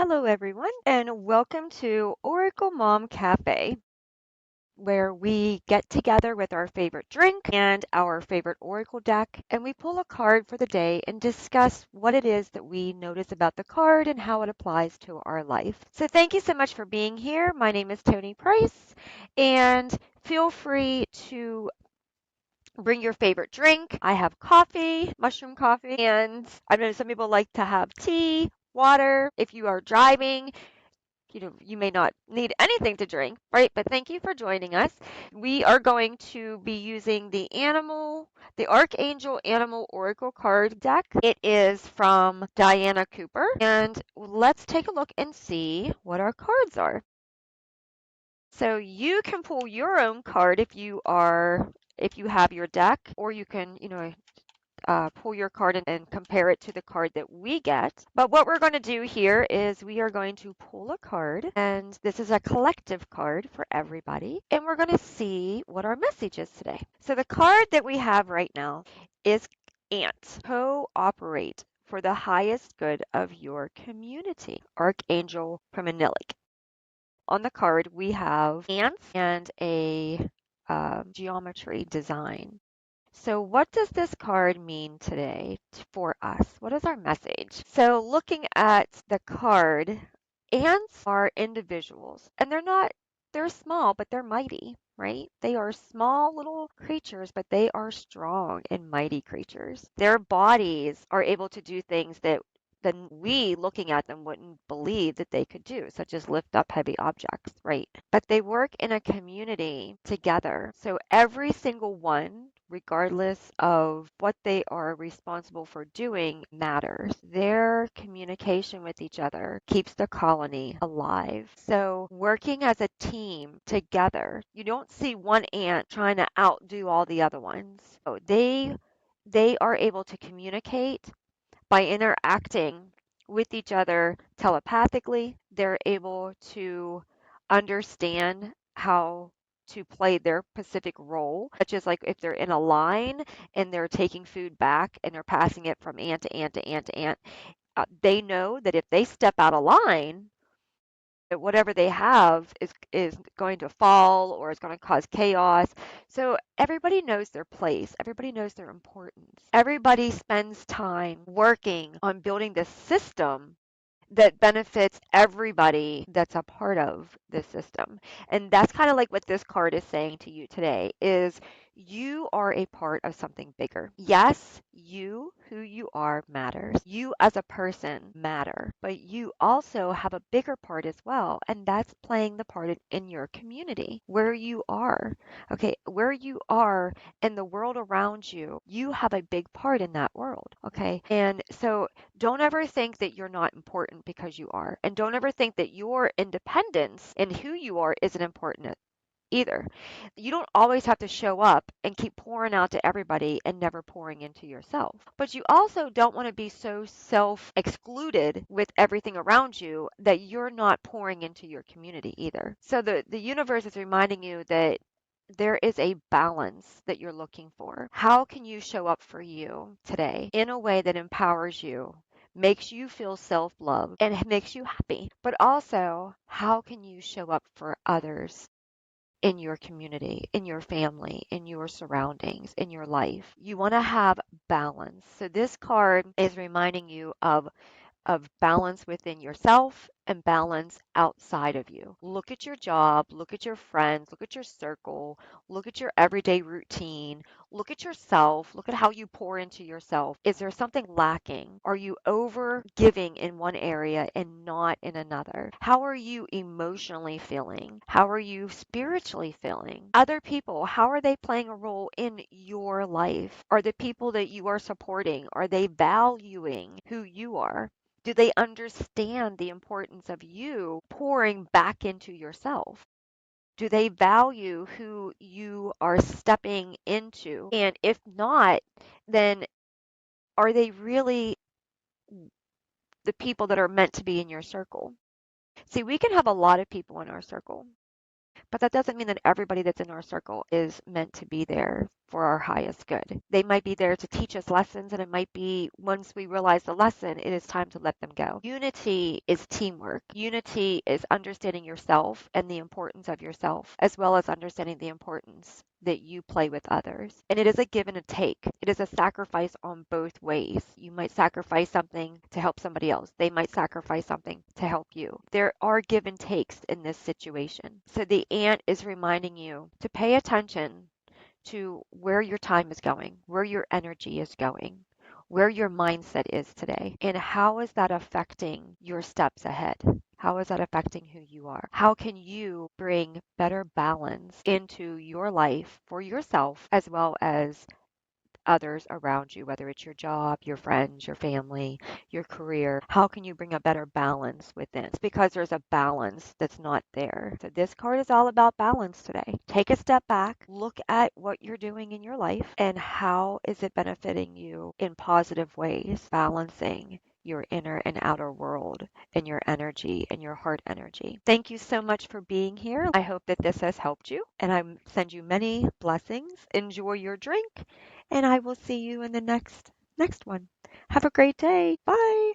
Hello, everyone, and welcome to Oracle Mom Cafe, where we get together with our favorite drink and our favorite Oracle deck, and we pull a card for the day and discuss what it is that we notice about the card and how it applies to our life. So, thank you so much for being here. My name is Tony Price, and feel free to bring your favorite drink. I have coffee, mushroom coffee, and I know some people like to have tea, water. If you are driving, you may not need anything to drink, right? But thank you for joining us. We are going to be using the Archangel Animal Oracle card deck. It is from Diana Cooper, and let's take a look and see what our cards are. So you can pull your own card if you have your deck, or you can, pull your card and compare it to the card that we get. But what we're going to do here is we are going to pull a card, and this is a collective card for everybody, and we're going to see what our message is today. So the card that we have right now is Ant. Cooperate for the highest good of your community. Archangel Animal. On the card, we have ants and a geometry design. So, what does this card mean today for us? What is our message? So, looking at the card, ants are individuals, and they're small, but they're mighty, right? They are small little creatures, but they are strong and mighty creatures. Their bodies are able to do things that then we looking at them wouldn't believe that they could do, such as lift up heavy objects, right? But they work in a community together. So every single one, regardless of what they are responsible for doing, matters. Their communication with each other keeps the colony alive. So working as a team together, you don't see one ant trying to outdo all the other ones. So they are able to communicate by interacting with each other telepathically. They're able to understand how to play their specific role, such as like if they're in a line and they're taking food back and they're passing it from ant to ant to ant to ant. They know that if they step out of line, that whatever they have is going to fall or is going to cause chaos. So everybody knows their place. Everybody knows their importance. Everybody spends time working on building this system that benefits everybody that's a part of this system. And that's kind of like what this card is saying to you today is you are a part of something bigger. Yes, you, who you are, matters. You as a person matter, but you also have a bigger part as well, and that's playing the part in your community, where you are. Okay, where you are in the world around you, you have a big part in that world. Okay, and so don't ever think that you're not important because you are. And don't ever think that your independence and who you are isn't important either. You don't always have to show up and keep pouring out to everybody and never pouring into yourself. But you also don't want to be so self excluded with everything around you that you're not pouring into your community either. So the universe is reminding you that there is a balance that you're looking for. How can you show up for you today in a way that empowers you, makes you feel self love, and makes you happy? But also, how can you show up for others in your community, in your family, in your surroundings, in your life? You want to have balance. So, this card is reminding you of balance within yourself and balance outside of you. Look at your job, look at your friends, look at your circle, look at your everyday routine, look at yourself, look at how you pour into yourself. Is there something lacking? Are you over giving in one area and not in another? How are you emotionally feeling? How are you spiritually feeling? Other people, how are they playing a role in your life? Are the people that you are supporting, are they valuing who you are? Do they understand the importance of you pouring back into yourself? Do they value who you are stepping into? And if not, then are they really the people that are meant to be in your circle? See, we can have a lot of people in our circle, But that doesn't mean that everybody that's in our circle is meant to be there for our highest good. They might be there to teach us lessons, and it might be once we realize the lesson, it is time to let them go. Unity is teamwork. Unity is understanding yourself and the importance of yourself, as well as understanding the importance that you play with others. And it is a give and a take. It is a sacrifice on both ways. You might sacrifice something to help somebody else. They might sacrifice something to help you. There are give and takes in this situation. So the ant is reminding you to pay attention to where your time is going, where your energy is going, where your mindset is today, and how is that affecting your steps ahead? How is that affecting who you are? How can you bring better balance into your life for yourself as well as others around you, whether it's your job, your friends, your family, your career? How can you bring a better balance within? It's because there's a balance that's not there. So this card is all about balance today. Take a step back, look at what you're doing in your life and how is it benefiting you in positive ways, balancing your inner and outer world and your energy and your heart energy. Thank you so much for being here. I hope that this has helped you and I send you many blessings. Enjoy your drink and I will see you in the next one. Have a great day. Bye.